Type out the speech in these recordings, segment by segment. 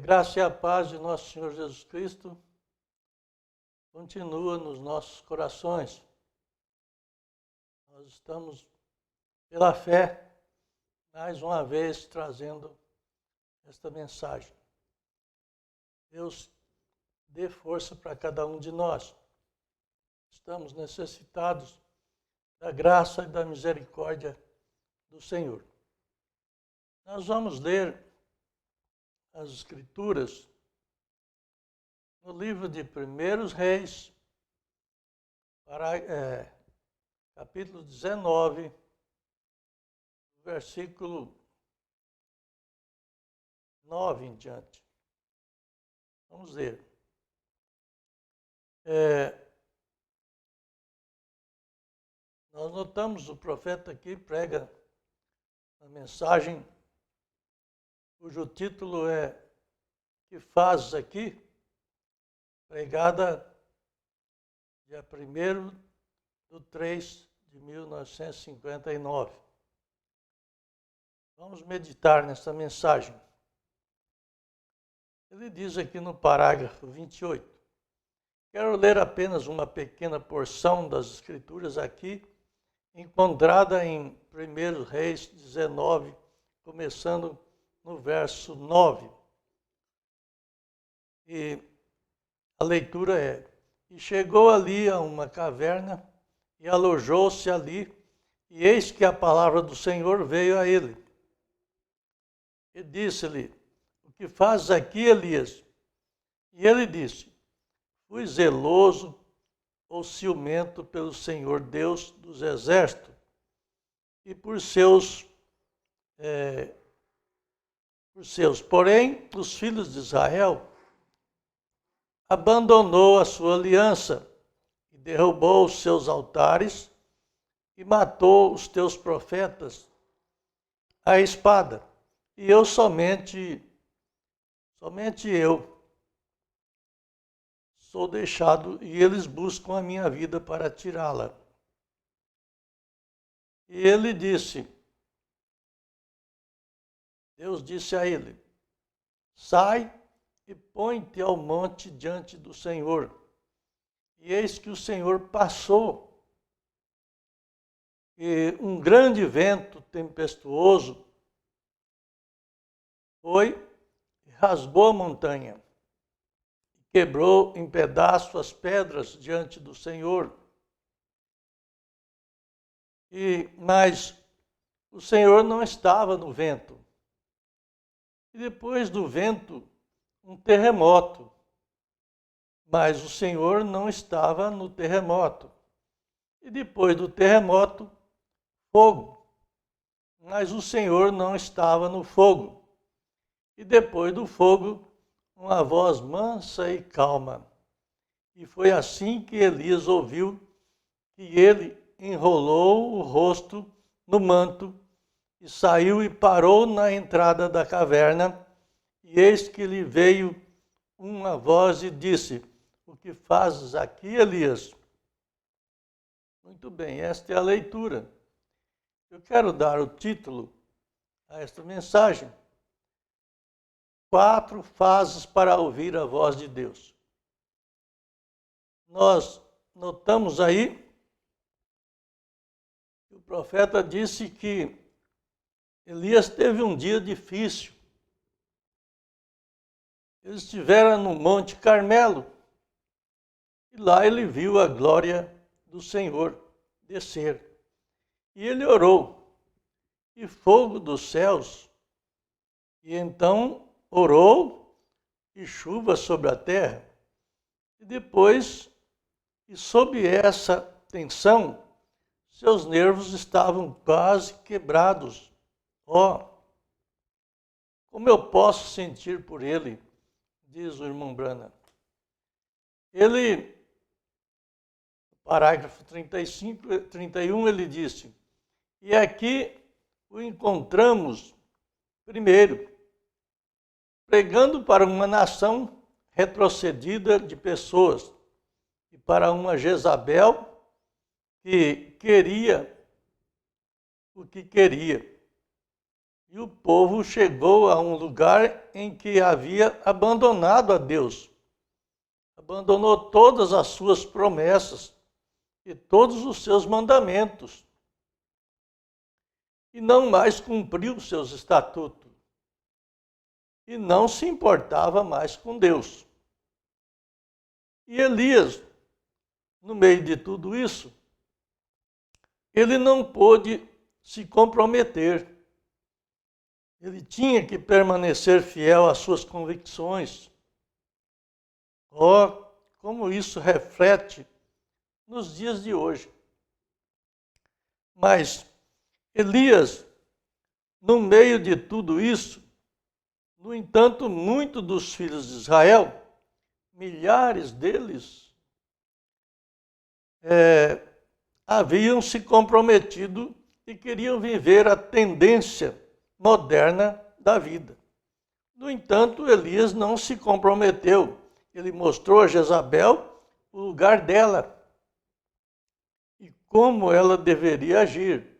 Graça e a paz de nosso Senhor Jesus Cristo continua nos nossos corações. Nós estamos, pela fé, mais uma vez trazendo esta mensagem. Deus dê força para cada um de nós. Estamos necessitados da graça e da misericórdia do Senhor. Nós vamos ler as Escrituras no livro de 1 Reis, capítulo 19, versículo 9 em diante. Vamos ler. Nós notamos o profeta aqui prega a mensagem cujo título é Que Fazes Aqui? Pregada dia 1º de 3 de 1959. Vamos meditar nessa mensagem. Ele diz aqui no parágrafo 28. Quero ler apenas uma pequena porção das Escrituras aqui, encontrada em 1 Reis 19, começando no verso 9. E a leitura é: E chegou ali a uma caverna, e alojou-se ali, e eis que a palavra do Senhor veio a ele. E disse-lhe: O que fazes aqui, Elias? E ele disse: Fui zeloso ou ciumento pelo Senhor Deus dos exércitos, e por seus. Porém, os filhos de Israel abandonou a sua aliança e derrubou os seus altares e matou os teus profetas à espada. E eu somente eu sou deixado e eles buscam a minha vida para tirá-la. E ele disse, Deus disse a ele: Sai e põe-te ao monte diante do Senhor. E eis que o Senhor passou, e um grande vento tempestuoso foi e rasgou a montanha, e quebrou em pedaços as pedras diante do Senhor. Mas o Senhor não estava no vento. E depois do vento, um terremoto. Mas o Senhor não estava no terremoto. E depois do terremoto, fogo. Mas o Senhor não estava no fogo. E depois do fogo, uma voz mansa e calma. E foi assim que Elias ouviu que ele enrolou o rosto no manto e saiu e parou na entrada da caverna. E eis que lhe veio uma voz e disse: O que fazes aqui, Elias? Muito bem, esta é a leitura. Eu quero dar o título a esta mensagem: 4 fases para ouvir a voz de Deus. Nós notamos aí que o profeta disse que Elias teve um dia difícil. Eles estiveram no Monte Carmelo e lá ele viu a glória do Senhor descer. E ele orou, e fogo dos céus, e então orou, e chuva sobre a terra. E depois, e sob essa tensão, seus nervos estavam quase quebrados. Como eu posso sentir por ele, diz o irmão Branham. Ele, no parágrafo 31, ele disse: E aqui o encontramos, primeiro, pregando para uma nação retrocedida de pessoas e para uma Jezabel que queria o que queria. E o povo chegou a um lugar em que havia abandonado a Deus. Abandonou todas as suas promessas e todos os seus mandamentos. E não mais cumpriu os seus estatutos. E não se importava mais com Deus. E Elias, no meio de tudo isso, ele não pôde se comprometer. Ele tinha que permanecer fiel às suas convicções. Oh, como isso reflete nos dias de hoje. Mas Elias, no meio de tudo isso, no entanto, muitos dos filhos de Israel, milhares deles, haviam se comprometido e queriam viver a tendência moderna da vida. No entanto, Elias não se comprometeu. Ele mostrou a Jezabel o lugar dela e como ela deveria agir.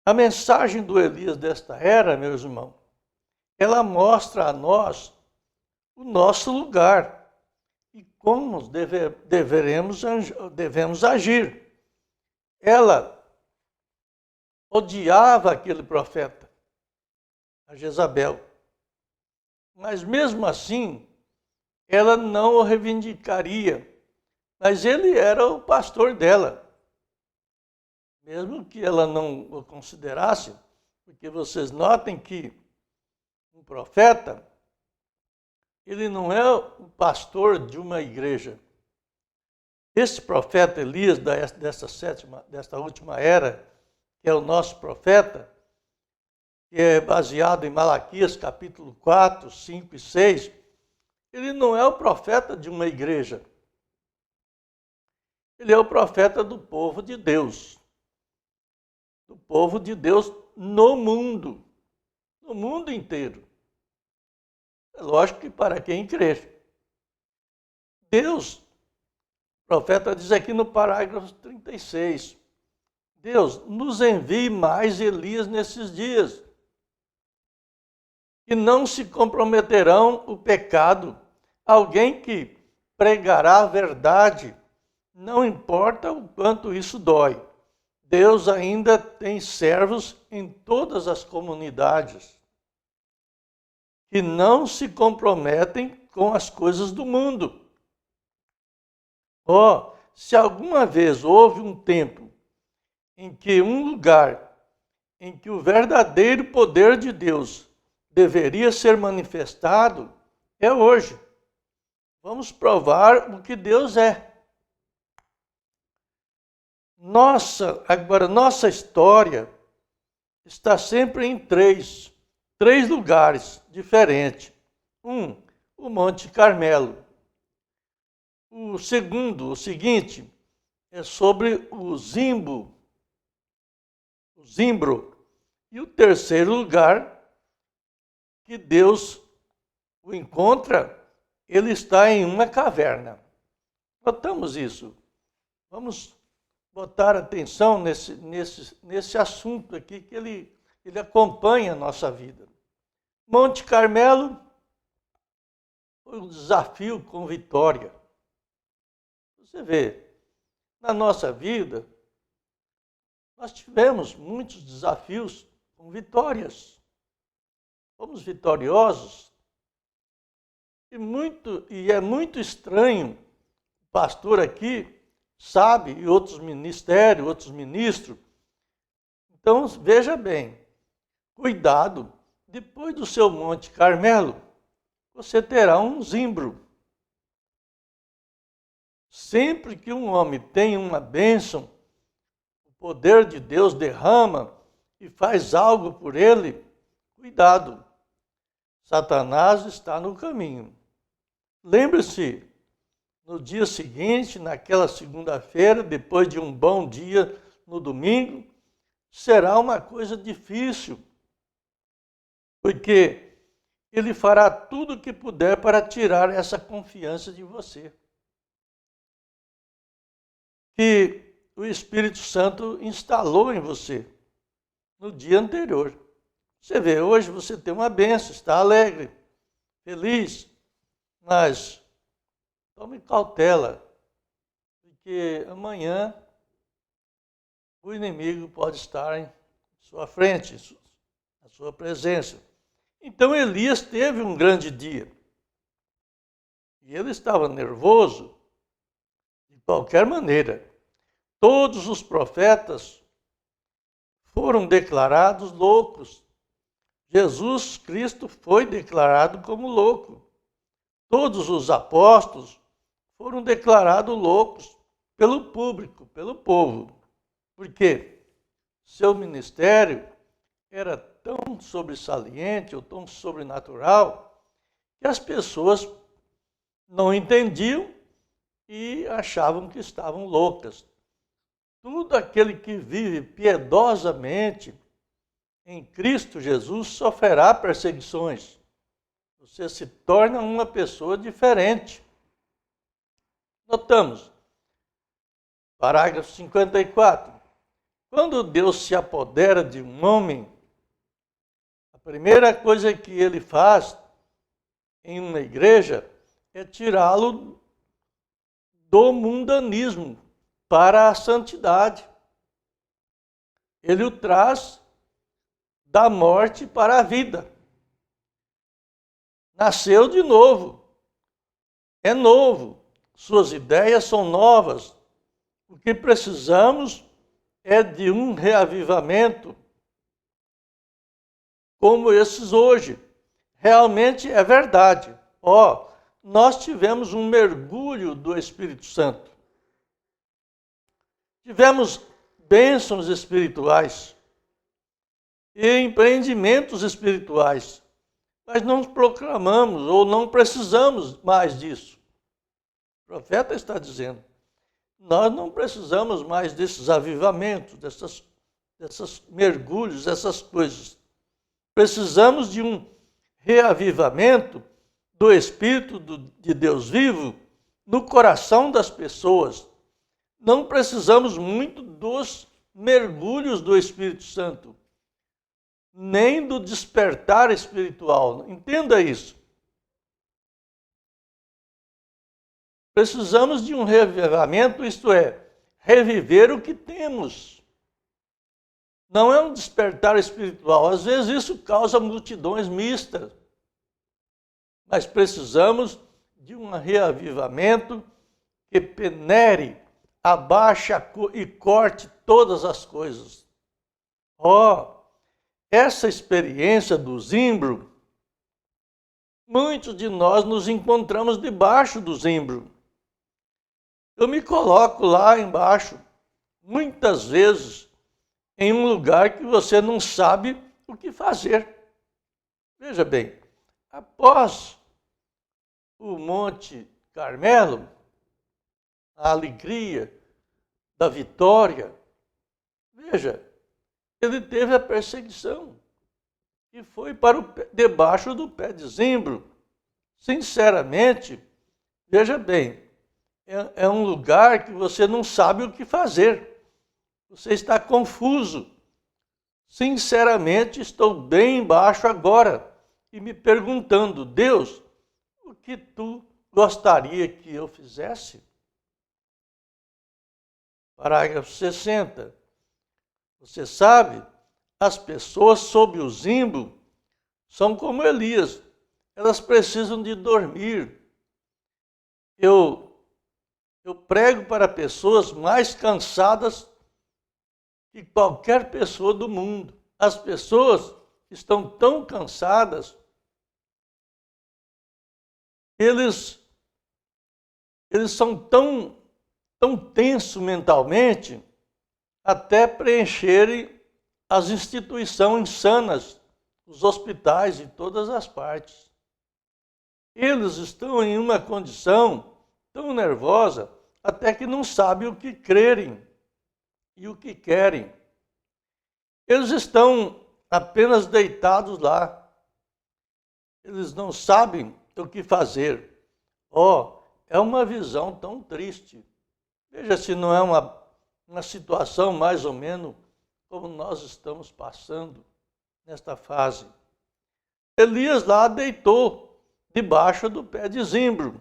A mensagem do Elias desta era, meus irmãos, ela mostra a nós o nosso lugar e como devemos agir. Ela odiava aquele profeta, a Jezabel, mas mesmo assim, ela não o reivindicaria, mas ele era o pastor dela. Mesmo que ela não o considerasse, porque vocês notem que um profeta, ele não é o pastor de uma igreja. Esse profeta Elias, desta última era, que é o nosso profeta, que é baseado em Malaquias capítulo 4, 5 e 6, ele não é o profeta de uma igreja. Ele é o profeta do povo de Deus. Do povo de Deus no mundo inteiro. É lógico que para quem crê. Deus, o profeta diz aqui no parágrafo 36, Deus, nos envie mais Elias nesses dias, que não se comprometerão o pecado, alguém que pregará a verdade, não importa o quanto isso dói. Deus ainda tem servos em todas as comunidades que não se comprometem com as coisas do mundo. Se alguma vez houve um tempo em que um lugar em que o verdadeiro poder de Deus deveria ser manifestado, é hoje. Vamos provar o que Deus é. Nossa história está sempre em três lugares diferentes. O Monte Carmelo. O seguinte, é sobre o Zimbro. E o terceiro lugar, que Deus o encontra, ele está em uma caverna. Notamos isso. Vamos botar atenção nesse assunto aqui, que ele acompanha a nossa vida. Monte Carmelo foi um desafio com vitória. Você vê, na nossa vida, nós tivemos muitos desafios com vitórias. Fomos vitoriosos. E é muito estranho, o pastor aqui sabe, e outros ministérios, outros ministros. Então, veja bem, cuidado, depois do seu Monte Carmelo, você terá um zimbro. Sempre que um homem tem uma bênção, o poder de Deus derrama e faz algo por ele, cuidado, Satanás está no caminho. Lembre-se, no dia seguinte, naquela segunda-feira, depois de um bom dia, no domingo, será uma coisa difícil, porque ele fará tudo o que puder para tirar essa confiança de você, que o Espírito Santo instalou em você. no dia anterior. Você vê, hoje você tem uma bênção, está alegre, feliz, mas tome cautela, porque amanhã o inimigo pode estar em sua frente, na sua presença. Então Elias teve um grande dia. E ele estava nervoso de qualquer maneira. Todos os profetas foram declarados loucos. Jesus Cristo foi declarado como louco. Todos os apóstolos foram declarados loucos pelo público, pelo povo. Por quê? Seu ministério era tão sobressalente ou tão sobrenatural que as pessoas não entendiam e achavam que estavam loucas. Todo aquele que vive piedosamente em Cristo Jesus sofrerá perseguições. Você se torna uma pessoa diferente. Notamos, parágrafo 54. Quando Deus se apodera de um homem, a primeira coisa que ele faz em uma igreja é tirá-lo do mundanismo para a santidade. Ele o traz da morte para a vida. Nasceu de novo. É novo. Suas ideias são novas. O que precisamos é de um reavivamento como esses hoje. Realmente é verdade. Nós tivemos um mergulho do Espírito Santo. Tivemos bênçãos espirituais e empreendimentos espirituais, mas não proclamamos ou não precisamos mais disso. O profeta está dizendo, nós não precisamos mais desses avivamentos, desses mergulhos, dessas coisas. Precisamos de um reavivamento do Espírito de Deus vivo no coração das pessoas. Não precisamos muito dos mergulhos do Espírito Santo, nem do despertar espiritual. Entenda isso. Precisamos de um reavivamento, isto é, reviver o que temos. Não é um despertar espiritual. Às vezes isso causa multidões mistas. Mas precisamos de um reavivamento que penere, abaixe e corte todas as coisas. Essa experiência do zimbro, muitos de nós nos encontramos debaixo do zimbro. Eu me coloco lá embaixo, muitas vezes, em um lugar que você não sabe o que fazer. Veja bem, após o Monte Carmelo, a alegria da vitória, veja, ele teve a perseguição e foi para debaixo do pé de zimbro. Sinceramente, veja bem, é um lugar que você não sabe o que fazer. Você está confuso. Sinceramente, estou bem embaixo agora e me perguntando, Deus, o que tu gostaria que eu fizesse? Parágrafo 60. Você sabe, as pessoas sob o zimbro são como Elias. Elas precisam de dormir. Eu prego para pessoas mais cansadas que qualquer pessoa do mundo. As pessoas estão tão cansadas, eles são tão tensos mentalmente, até preencherem as instituições insanas, os hospitais em todas as partes. Eles estão em uma condição tão nervosa, até que não sabem o que crerem e o que querem. Eles estão apenas deitados lá. Eles não sabem o que fazer. É uma visão tão triste. Veja se não é uma situação mais ou menos como nós estamos passando nesta fase. Elias lá deitou debaixo do pé de zimbro.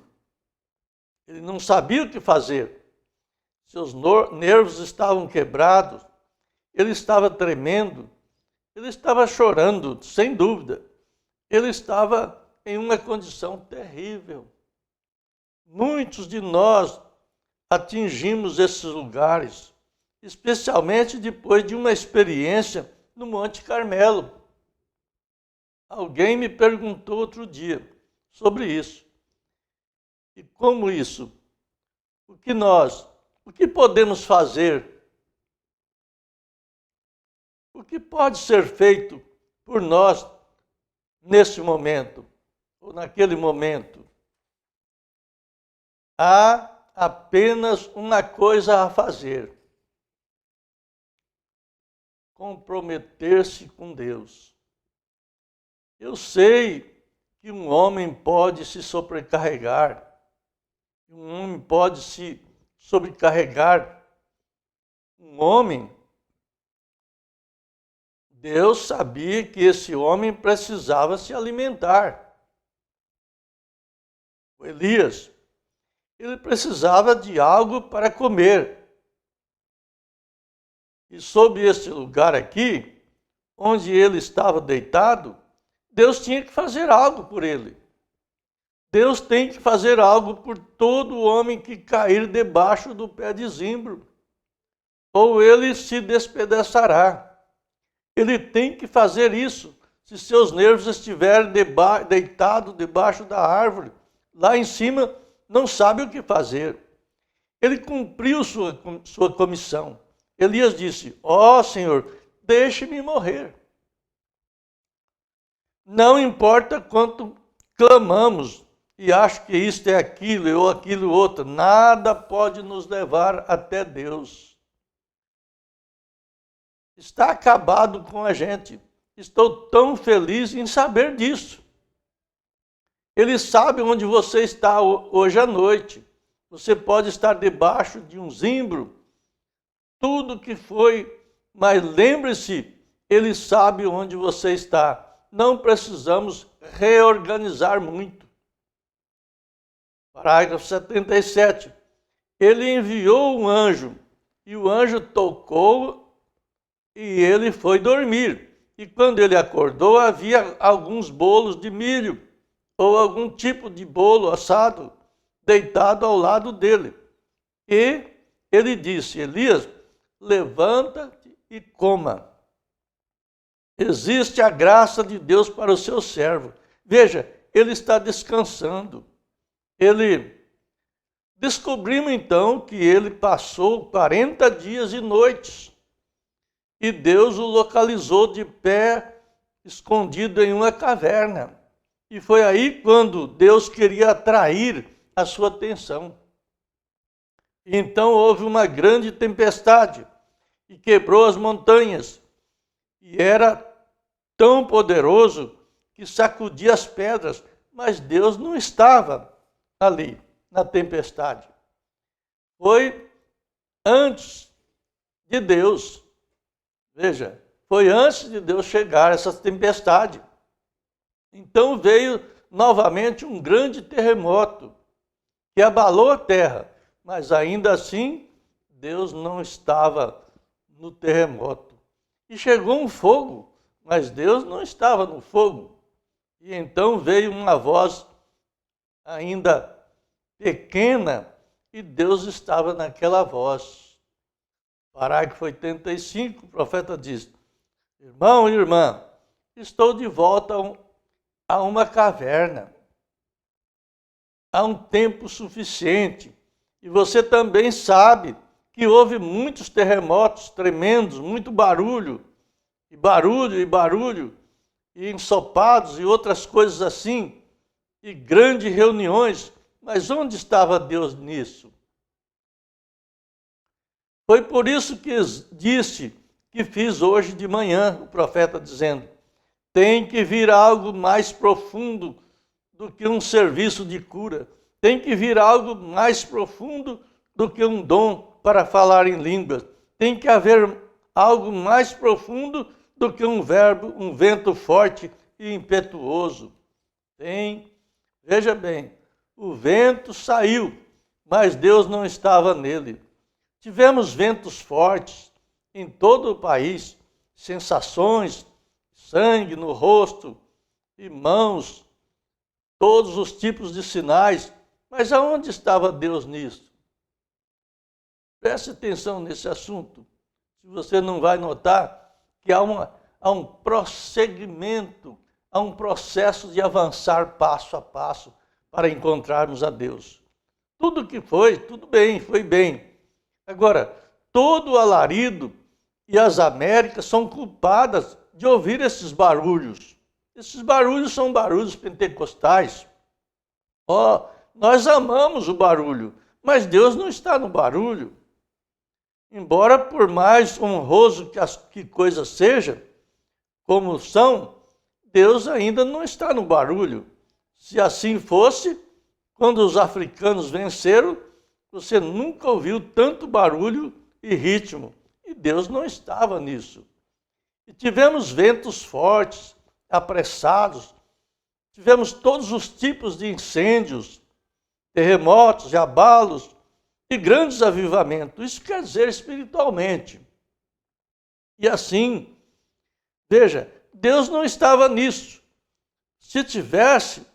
Ele não sabia o que fazer. Seus nervos estavam quebrados, ele estava tremendo, ele estava chorando, sem dúvida. Ele estava em uma condição terrível. Muitos de nós atingimos esses lugares, especialmente depois de uma experiência no Monte Carmelo. Alguém me perguntou outro dia sobre isso. E como isso? O que podemos fazer? O que pode ser feito por nós nesse momento, ou naquele momento? Há apenas uma coisa a fazer: comprometer-se com Deus. Eu sei que um homem pode se sobrecarregar, um homem pode se sobrecarregar. Um homem, Deus sabia que esse homem precisava se alimentar. O Elias, ele precisava de algo para comer. E sobre esse lugar aqui, onde ele estava deitado, Deus tinha que fazer algo por ele. Deus tem que fazer algo por todo homem que cair debaixo do pé de zimbro, ou ele se despedaçará. Ele tem que fazer isso se seus nervos estiverem deitados debaixo da árvore. Lá em cima, não sabe o que fazer. Ele cumpriu sua comissão. Elias disse: ó Senhor, deixe-me morrer. Não importa quanto clamamos e acho que isto é aquilo ou aquilo outro, nada pode nos levar até Deus. Está acabado com a gente. Estou tão feliz em saber disso. Ele sabe onde você está hoje à noite. Você pode estar debaixo de um zimbro, tudo que foi, mas lembre-se, ele sabe onde você está. Não precisamos reorganizar muito. Parágrafo 77. Ele enviou um anjo, e o anjo tocou, e ele foi dormir. E quando ele acordou, havia alguns bolos de milho, ou algum tipo de bolo assado, deitado ao lado dele. E ele disse: Elias, levanta-te e coma. Existe a graça de Deus para o seu servo. Veja, ele está descansando. Descobrimos então que ele passou 40 dias e noites. E Deus o localizou de pé, escondido em uma caverna. E foi aí quando Deus queria atrair a sua atenção. Então houve uma grande tempestade e quebrou as montanhas. E era tão poderoso que sacudia as pedras, mas Deus não estava ali na tempestade. Foi antes de Deus. Veja, foi antes de Deus chegar essa tempestade. Então veio novamente um grande terremoto que abalou a terra, mas ainda assim Deus não estava no terremoto. E chegou um fogo, mas Deus não estava no fogo. E então veio uma voz ainda pequena e Deus estava naquela voz. Parágrafo 85, o profeta diz: irmão e irmã, estou de volta a uma caverna. Há um tempo suficiente. E você também sabe que houve muitos terremotos tremendos, muito barulho, e ensopados e outras coisas assim, e grandes reuniões. Mas onde estava Deus nisso? Foi por isso que disse que fiz hoje de manhã, o profeta dizendo: tem que vir algo mais profundo do que um serviço de cura. Tem que vir algo mais profundo do que um dom para falar em línguas. Tem que haver algo mais profundo do que um vento forte e impetuoso. Veja bem, o vento saiu, mas Deus não estava nele. Tivemos ventos fortes em todo o país, sensações, sangue no rosto e mãos, todos os tipos de sinais. Mas aonde estava Deus nisso? Preste atenção nesse assunto. Se você não vai notar que há um prosseguimento, há um processo de avançar passo a passo para encontrarmos a Deus. Tudo que foi, tudo bem, foi bem. Agora, todo o alarido e as Américas são culpadas de ouvir esses barulhos. Esses barulhos são barulhos pentecostais. Nós amamos o barulho, mas Deus não está no barulho. Embora por mais honroso que coisa seja, como são, Deus ainda não está no barulho. Se assim fosse, quando os africanos venceram, você nunca ouviu tanto barulho e ritmo. E Deus não estava nisso. E tivemos ventos fortes, apressados, tivemos todos os tipos de incêndios, terremotos e abalos e grandes avivamentos. Isso quer dizer espiritualmente. E assim, veja, Deus não estava nisso. Se tivesse,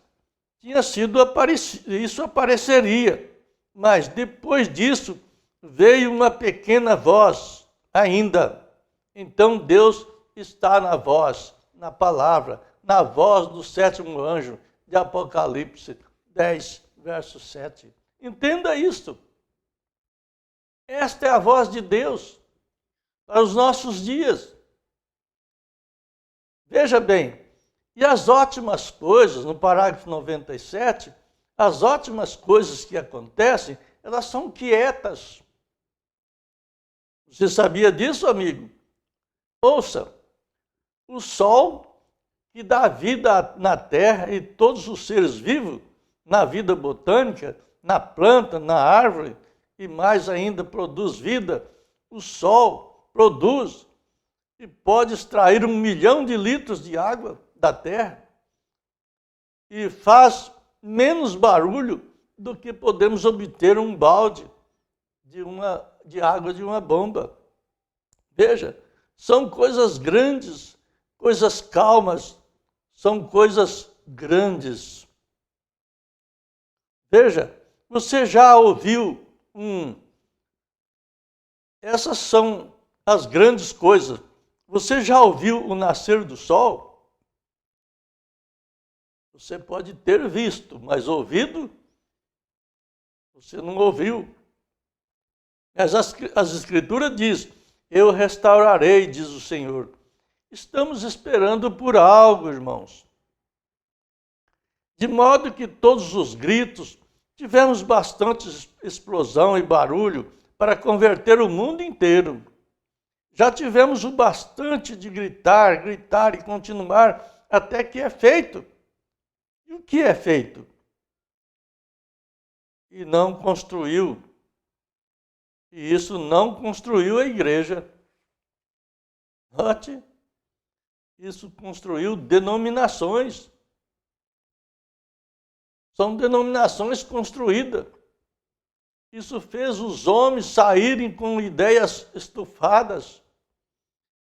isso apareceria. Mas depois disso, veio uma pequena voz ainda. Então Deus está na voz, na palavra, na voz do sétimo anjo de Apocalipse 10, verso 7. Entenda isto. Esta é a voz de Deus para os nossos dias. Veja bem, e as ótimas coisas, no parágrafo 97, as ótimas coisas que acontecem, elas são quietas. Você sabia disso, amigo? Ouça, o sol que dá vida na terra e todos os seres vivos, na vida botânica, na planta, na árvore, e mais ainda produz vida, o sol produz e pode extrair 1 milhão de litros de água da terra e faz menos barulho do que podemos obter um balde de água de uma bomba. Veja, são coisas grandes, coisas calmas, são coisas grandes. Veja, você já ouviu essas são as grandes coisas. Você já ouviu o nascer do sol? Você pode ter visto, mas ouvido, você não ouviu. Mas as Escrituras dizem, eu restaurarei, diz o Senhor. Estamos esperando por algo, irmãos. De modo que todos os gritos, tivemos bastante explosão e barulho para converter o mundo inteiro. Já tivemos o bastante de gritar e continuar até que é feito. E o que é feito? E não construiu. E isso não construiu a igreja. Note, isso construiu denominações. São denominações construídas. Isso fez os homens saírem com ideias estufadas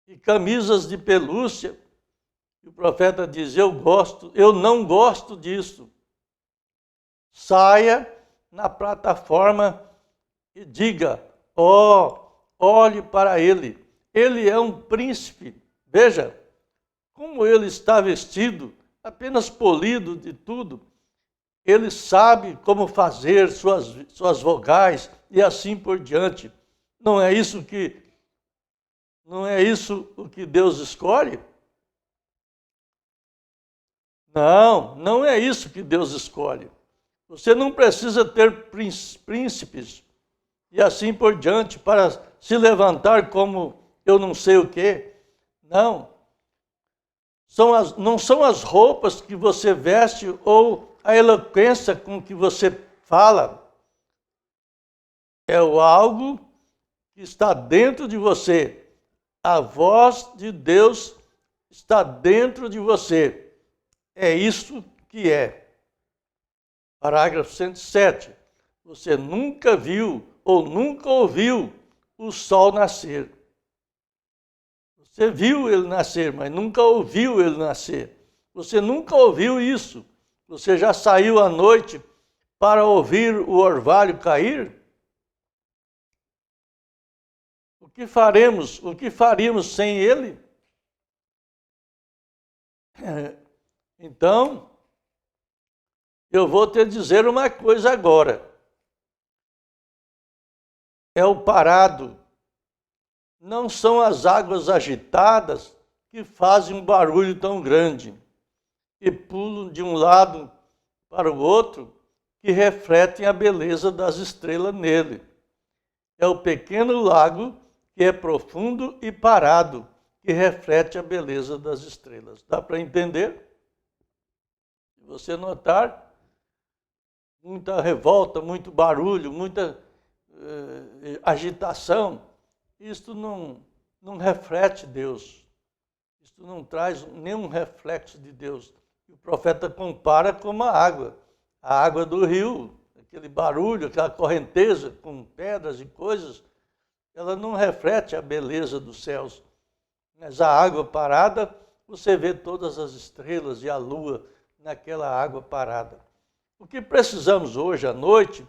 e camisas de pelúcia. E o profeta diz, eu não gosto disso. Saia na plataforma e diga, olhe para ele. Ele é um príncipe. Veja como ele está vestido, apenas polido de tudo. Ele sabe como fazer suas vogais e assim por diante. Não é isso o que Deus escolhe? Não é isso que Deus escolhe. Você não precisa ter príncipes e assim por diante para se levantar como eu não sei o quê. Não. Não são as roupas que você veste ou a eloquência com que você fala. É algo que está dentro de você. A voz de Deus está dentro de você. É isso que é. Parágrafo 107. Você nunca viu ou nunca ouviu o sol nascer. Você viu ele nascer, mas nunca ouviu ele nascer. Você nunca ouviu isso. Você já saiu à noite para ouvir o orvalho cair? O que faremos? O que faríamos sem ele? Então, eu vou te dizer uma coisa agora. É o parado. Não são as águas agitadas que fazem um barulho tão grande e pulam de um lado para o outro que refletem a beleza das estrelas nele. É o pequeno lago que é profundo e parado, que reflete a beleza das estrelas. Dá para entender? Se você notar, muita revolta, muito barulho, muita agitação, isto não reflete Deus. Isto não traz nenhum reflexo de Deus. O profeta compara com a água do rio, aquele barulho, aquela correnteza com pedras e coisas, ela não reflete a beleza dos céus. Mas a água parada, você vê todas as estrelas e a lua naquela água parada. O que precisamos hoje à noite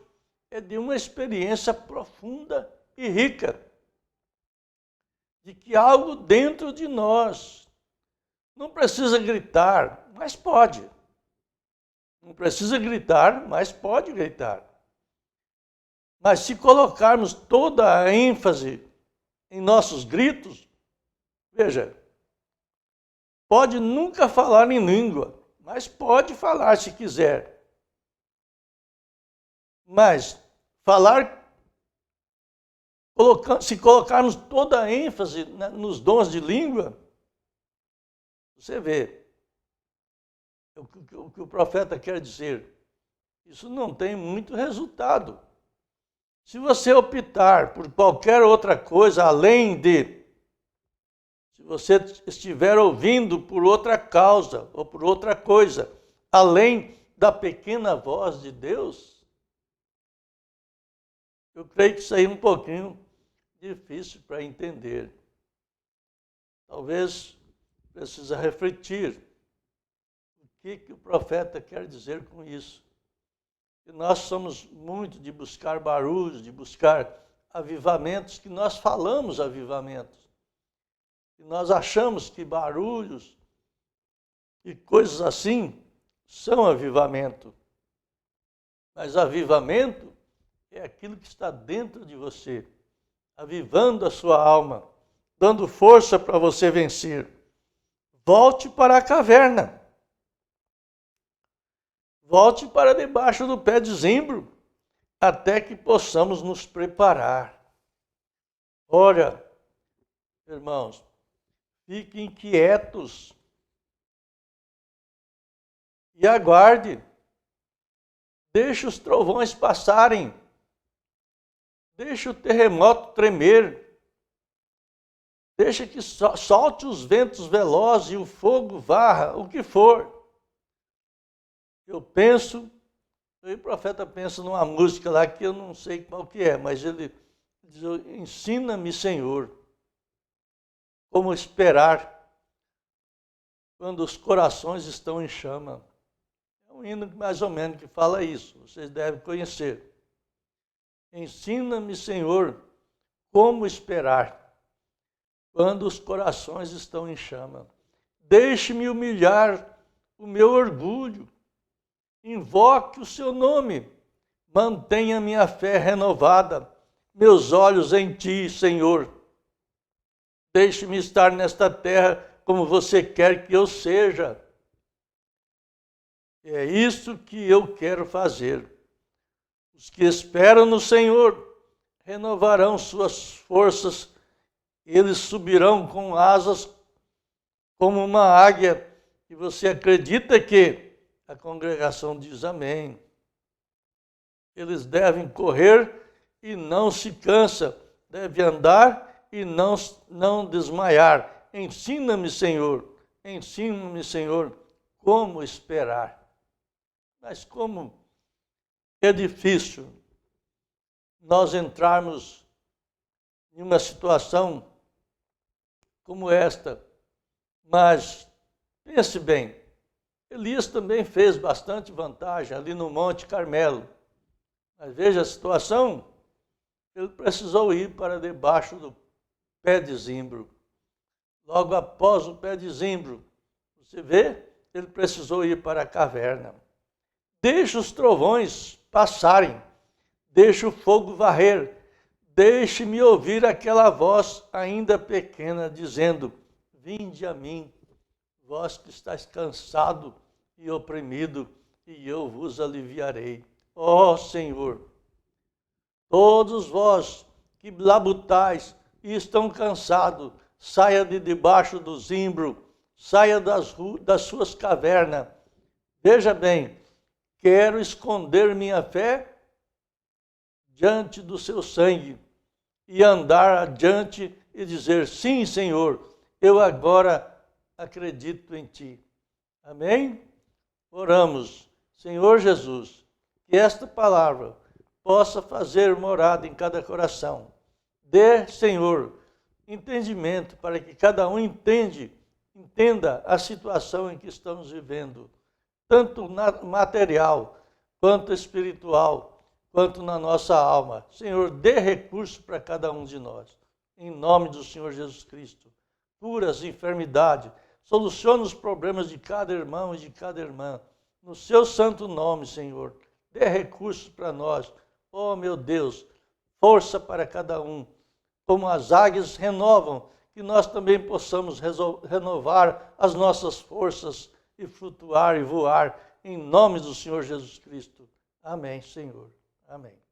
é de uma experiência profunda e rica, de que algo dentro de nós não precisa gritar, mas pode. Não precisa gritar, mas pode gritar. Mas se colocarmos toda a ênfase em nossos gritos, veja, pode nunca falar em língua, mas pode falar se quiser. Mas falar, se colocarmos toda a ênfase nos dons de língua, você vê o que o profeta quer dizer. Isso não tem muito resultado. Se você optar por qualquer outra coisa além de, se você estiver ouvindo por outra causa ou por outra coisa, além da pequena voz de Deus, eu creio que isso aí é um pouquinho difícil para entender. Talvez precisa refletir o que o profeta quer dizer com isso. E nós somos muito de buscar barulhos, de buscar avivamentos, que nós falamos avivamentos. E nós achamos que barulhos e coisas assim são avivamento. Mas avivamento é aquilo que está dentro de você, avivando a sua alma, dando força para você vencer. Volte para a caverna. Volte para debaixo do pé de zimbro, até que possamos nos preparar. Olha, irmãos, fiquem quietos e aguarde. Deixe os trovões passarem. Deixe o terremoto tremer. Deixe que solte os ventos velozes e o fogo varra, o que for. Eu penso, o profeta pensa numa música lá que eu não sei qual que é, mas ele diz, ensina-me, Senhor, como esperar quando os corações estão em chama. É um hino mais ou menos que fala isso, vocês devem conhecer. Ensina-me, Senhor, como esperar quando os corações estão em chama. Deixe-me humilhar o meu orgulho. Invoque o seu nome. Mantenha minha fé renovada. Meus olhos em ti, Senhor. Deixe-me estar nesta terra como você quer que eu seja. É isso que eu quero fazer. Os que esperam no Senhor renovarão suas forças. Eles subirão com asas como uma águia. E você acredita que a congregação diz amém. Eles devem correr e não se cansa. Devem andar e não desmaiar. Ensina-me, Senhor, como esperar. Mas como é difícil nós entrarmos em uma situação como esta. Mas pense bem, Elias também fez bastante vantagem ali no Monte Carmelo. Mas veja a situação, ele precisou ir para debaixo do pé de zimbro. Logo após o pé de zimbro, você vê, ele precisou ir para a caverna. Deixe os trovões passarem, deixe o fogo varrer, deixe-me ouvir aquela voz ainda pequena dizendo: vinde a mim, vós que estáis cansado e oprimido, e eu vos aliviarei. Ó Senhor, todos vós que labutais e estão cansados, saia de debaixo do zimbro, saia das suas cavernas. Veja bem, quero esconder minha fé diante do seu sangue e andar adiante e dizer: sim, Senhor, eu agora acredito em Ti. Amém? Oramos. Senhor Jesus, que esta palavra possa fazer morada em cada coração. Dê, Senhor, entendimento para que cada um entenda a situação em que estamos vivendo, tanto material, quanto espiritual, quanto na nossa alma. Senhor, dê recurso para cada um de nós. Em nome do Senhor Jesus Cristo. Cura as enfermidades, soluciona os problemas de cada irmão e de cada irmã. No seu santo nome, Senhor, dê recursos para nós. Oh, meu Deus, força para cada um. Como as águias renovam, que nós também possamos renovar as nossas forças e flutuar e voar. Em nome do Senhor Jesus Cristo. Amém, Senhor. Amém.